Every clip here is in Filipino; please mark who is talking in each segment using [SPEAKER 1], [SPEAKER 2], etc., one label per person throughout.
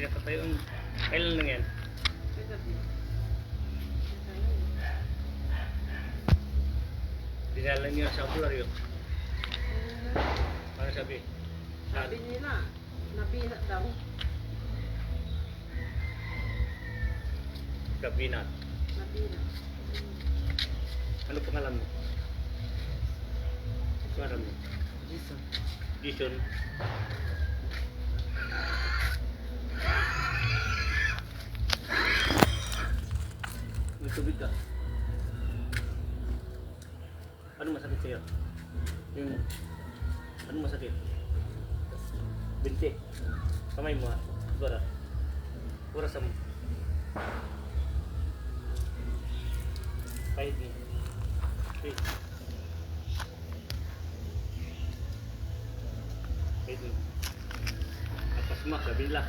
[SPEAKER 1] Kaya tayo ang kailan lang yan? Dinala niyo sa bularyo. Ano sabi?
[SPEAKER 2] Sabi nila, nabina daw.
[SPEAKER 1] Kabinat.
[SPEAKER 2] Nabina.
[SPEAKER 1] Ano pangalan mo? Pangalan mo?
[SPEAKER 2] Jason.
[SPEAKER 1] Jason. May tubig ka. Ano masakit sa'yo? Yung... Ano masakit? Binti. Kamay mo ha. Sigura. Kurasa mo. Kahit mo. Okay. Kahit mo. Apas mo. Sabi nila.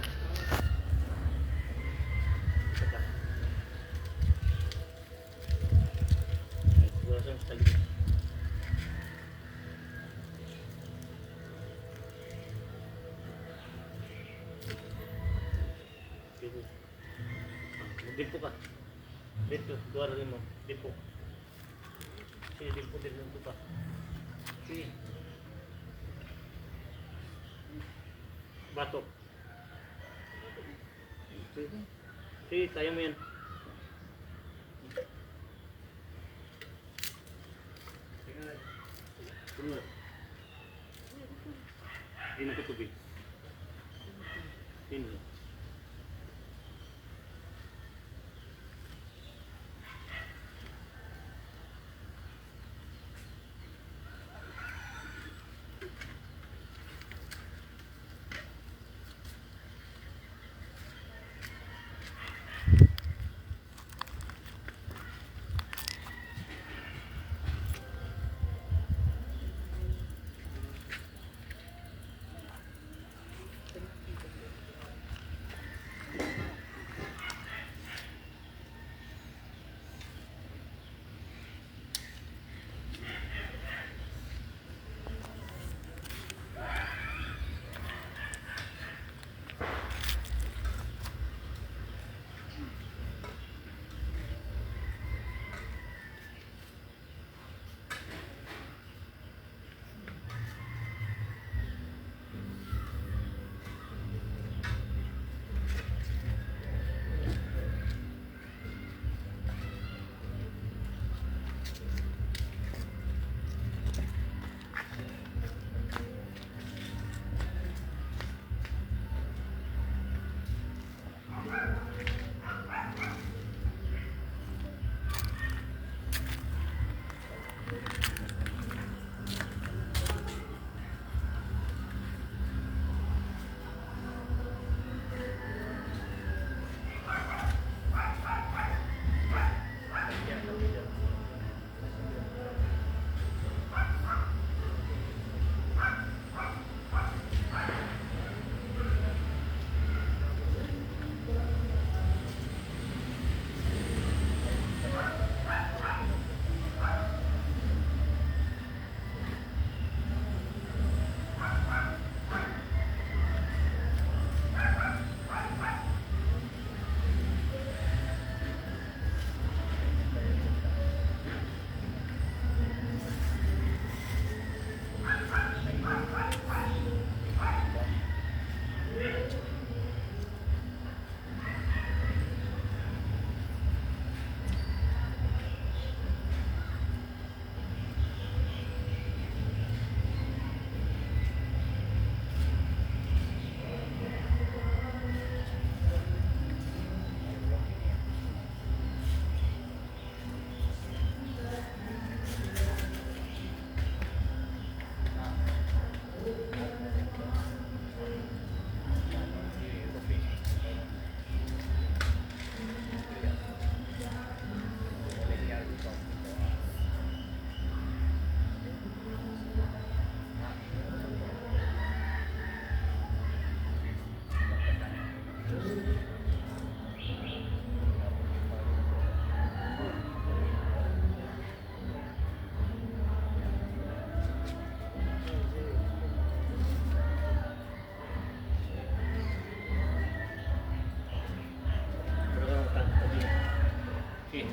[SPEAKER 1] Ito pa. Siguro sa talim. Dimpo ka. Dito, tuwara rin mo. Dimpo. Sige, dimpo din lang ito pa. Sige. Batok. Sige. Sige, kaya mo yan. Sige. Hindi na katubig. Hindi.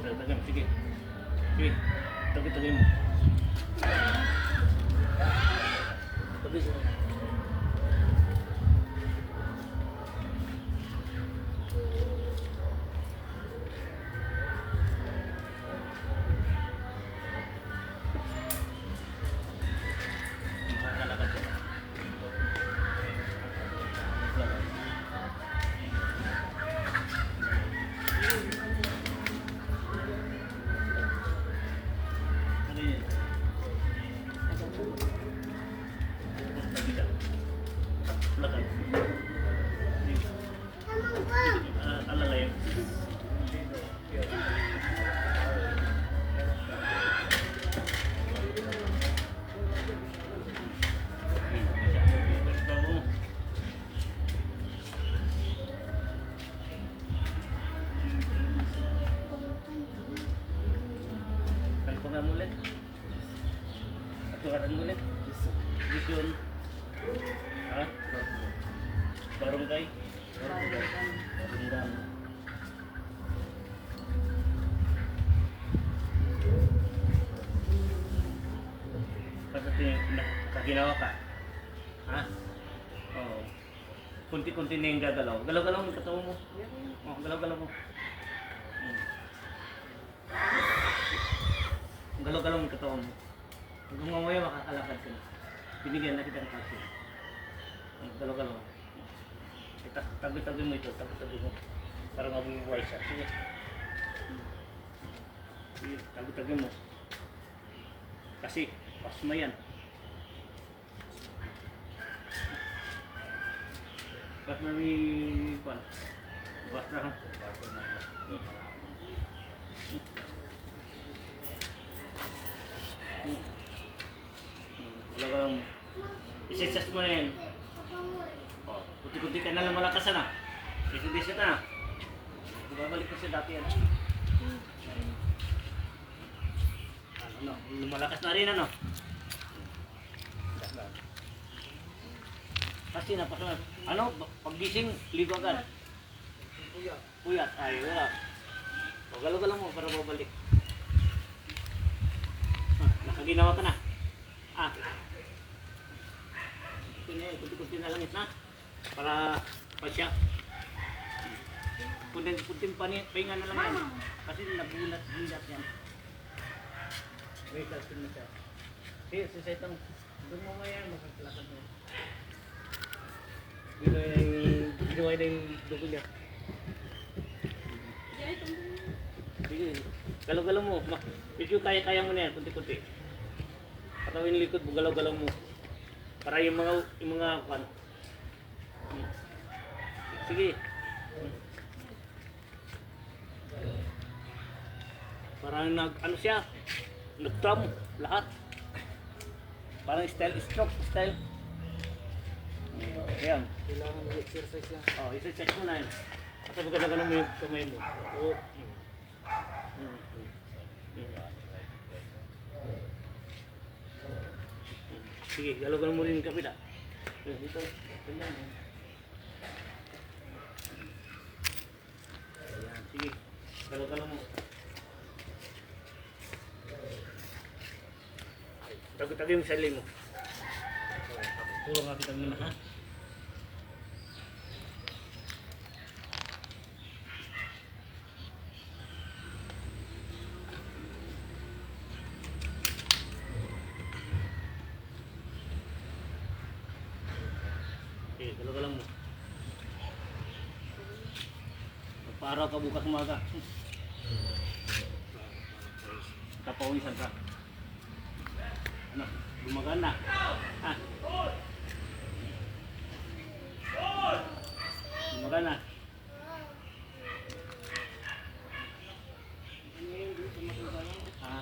[SPEAKER 1] Tagam, sige. Sige. Tagay mo. Tagay mo. Makakalakad ka. Ano yun? Lakad. Alalay. Kalpungan mo ulit. Atuaran mo ulit. Vision. Ha? Barangay. Barangay. Pagdating nakaginawa ka. Ha? Oo. Kunti-kunti na yung gagalaw. Galaw-galaw mo yung katawan mo. Oo, galaw-galaw mo. Galaw-galaw mo yung katawan mo. Hanggang mamaya makakalakad ka na. Binigyan na kita ng kalsyon. Galaw-galaw. Tabi-tabi mo ito. Tabi-tabi mo. Para mabubuhay siya. Sige. Sige. Tabi-tabi mo. Kasi, pasma yan. Pasma may... Basta ha. Galaw-galaw mo. Isensas mo na yan. Kunti-kunti ka na lang malakasan na. Isa-isa na. Babalik ko sa dati yan. Ano, lumalakas na rin ano. Kasi napaka ano, paggising, ligo agad. Puyat. Ay, wala. Galaw-galaw mo para babalik. Nakaginawa ka na. Kunti-kunti na langit na. Para pa siya. Kunting pahinga na lang yan. Kasi nagulat-gulat yan. May kalsin na siya. Sige, sisaytang doon mo ngayon, makakalakad mo. Ginawa na yung dugo niya. Sige, galaw-galaw mo. Medyo kaya-kaya mo na yan, kunti-kunti. Patawin likod mo, galaw-galaw mo. Para yung mga kan. Sige. Parang ano siya, nag-drum lahat. Parang stroke style. Ayan.
[SPEAKER 2] Kailangan mag-exercise yan.
[SPEAKER 1] Exercise mo na yan. Kasi maganda mo yung kamay mo. Sige, galaw-galaw mo rin yung kapila. Dito. Ayan, sige. Galaw-galaw mo. Tago-tago yung sarili mo. Tulong nga kita muna, ha? Okay, galaw-galaw mo. Magpa-araw ka bukas umaga. Tapawisan ka. Ano, gumagaan na. Ha? Gumagaan na.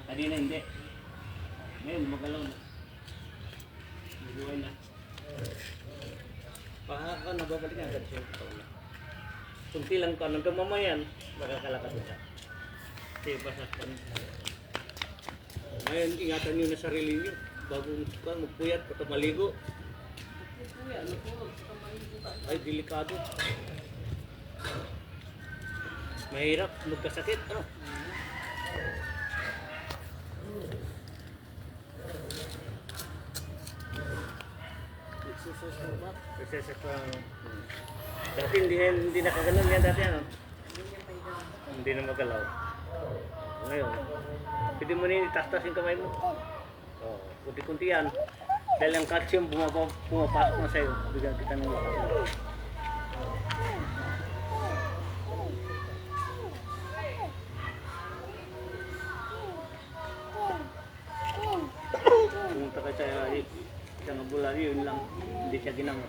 [SPEAKER 1] Kanina hindi. Ngayon, gumagalaw na. Nabuhay na. Baka ka nababalik na agad siya. Kunti lang ka, hanggang mamayan, makakalakad mo siya. Sige, basta. Ngayon, ingatan nyo na sarili nyo. Bago magpuyat, pata maligo. Ay, delikado. Mahirap, magkasakit. Ano?
[SPEAKER 2] nasusubat.
[SPEAKER 1] Processor pa. Dati hindi nakaganon yan dati ano.
[SPEAKER 2] Hindi niya pa igang.
[SPEAKER 1] Hindi na magalaw. Ngayon, pwede mo na itastas yung kamay mo. Oh, kunti-kunti yan. Dahil ang calcium pumapasok na sa'yo. Bigyan kita ng pumunta ka sa isang abulari, yun lang. Hindi siya ginamot.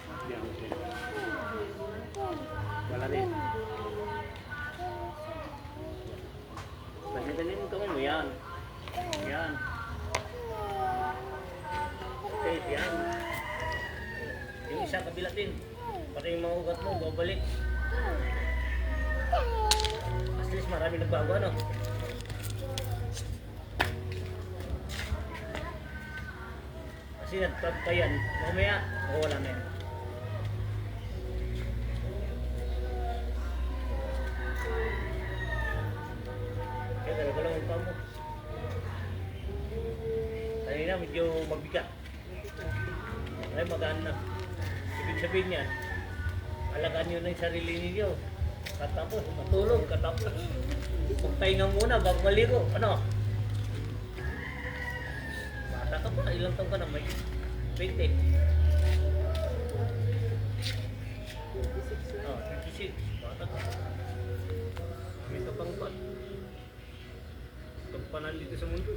[SPEAKER 1] Wala rin. Ganyan yung kamay mo, yan. Yan. Okay, yan. Yung isa kabila din. Pati yung mga ugat mo, babalik. At least marami nagbago, ano? Kasi nag-tag pa yan. Mamaya, wala na yan. Kaya talaga lang ang pamo. Kanina medyo mabigat. Ngayon magaan na. Ibig sabihin niyan, alagaan nyo na yung sarili ninyo. Katapos, matulog, katapos. Magpahinga muna bago maligo. Ano? Bata ka pa, ilang taon ka na? May 20.
[SPEAKER 2] 26
[SPEAKER 1] Oh, 26. Bata ka. May ka pang pan. Kampanan dito sa mundo.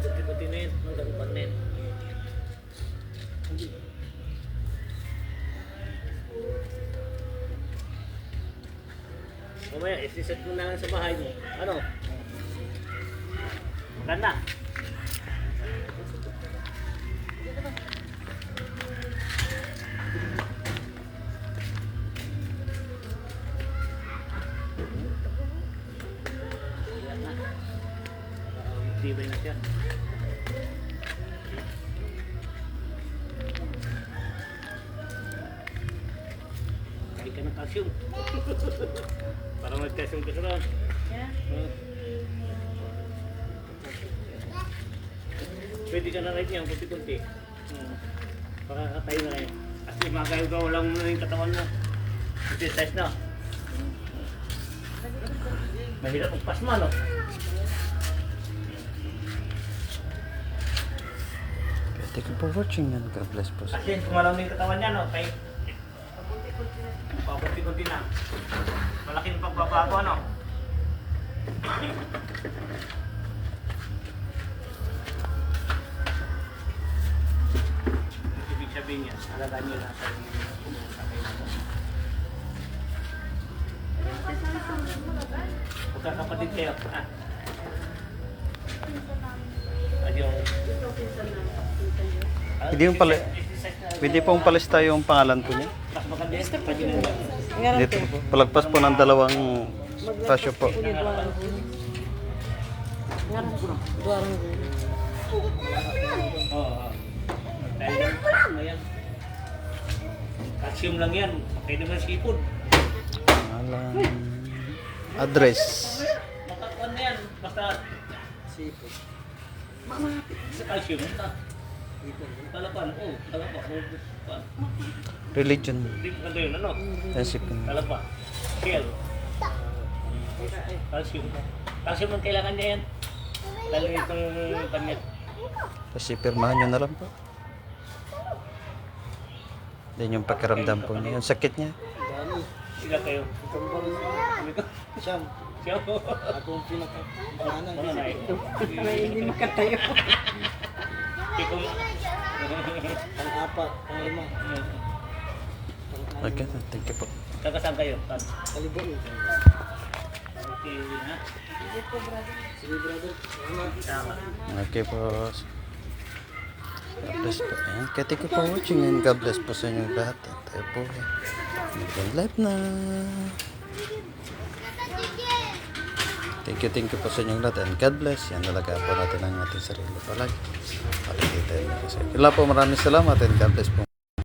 [SPEAKER 1] Kunti-kunti na yun, hanggang upat na yun. Mamaya, isiset mo na lang sa bahay mo. Ano? Maganda. Ayan na. Tibay na siya. Kaya ka ng calcium. Para mag-calcium ka sa ron. Pwede ka na rin yan, kunti-kunti. Pakakatayo na rin. Kasi magayo-gaw lang mo na yung katawan mo. Exercise na. Mahirap ang pasma, no?
[SPEAKER 3] Thank you for watching and God bless po.
[SPEAKER 1] Kasi kumalang na yung katawan niya, no? Kaya pakunti-kunti na. Malaking pagbabago, ano? Ibig sabihin niya, alagaan niyo na sa magkakapatid kayo, ha? Adiyo.
[SPEAKER 3] Pwede pong palista yung pangalan po niya.
[SPEAKER 1] Mas maganda yan, pwede na yan.
[SPEAKER 3] Dito po. Palagpas po ng dalawang pasyo po.
[SPEAKER 1] Oo. Dahil yan, calcium na yan. Calcium lang yan. Okay naman sipon.
[SPEAKER 3] Pangalan. Address.
[SPEAKER 1] Makakuan na yan. Basta
[SPEAKER 2] Sipon.
[SPEAKER 1] sa calcium. Basta. Talapan. Oo. Talapan.
[SPEAKER 3] Religion.
[SPEAKER 1] Hindi mo ganda yun. Ano?
[SPEAKER 3] Friendship.
[SPEAKER 1] Talapa. Shell. Calcium. Calcium ang kailangan niya yan. Lalo itong kanya.
[SPEAKER 3] Kasi pirmahan nyo na lang po. Yan yung pakiramdam po niya. Yung sakit niya.
[SPEAKER 1] Sila kayo.
[SPEAKER 2] Siyam.
[SPEAKER 1] Siya po.
[SPEAKER 2] Ako ang pinaka-pananan.
[SPEAKER 1] Mga na ito.
[SPEAKER 2] Hindi makatayo.
[SPEAKER 1] Kung
[SPEAKER 2] Pang-apat, pang-lima.
[SPEAKER 3] Okay, thank you po.
[SPEAKER 1] Kakasan kayo.
[SPEAKER 2] Kalibon.
[SPEAKER 1] Okay, ha?
[SPEAKER 2] Sige, brother. Salamat.
[SPEAKER 1] Tama.
[SPEAKER 3] Okay po. God bless po. Ayan, kaya thank you for watching and God bless po sa inyo lahat. At tayo po mag-live na. Thank you po sa inyong lahat and God bless. Yan talaga po natin ang ating sarili palagi. Palagi tayo mag-isa. Wala po, maraming salamat and God bless po.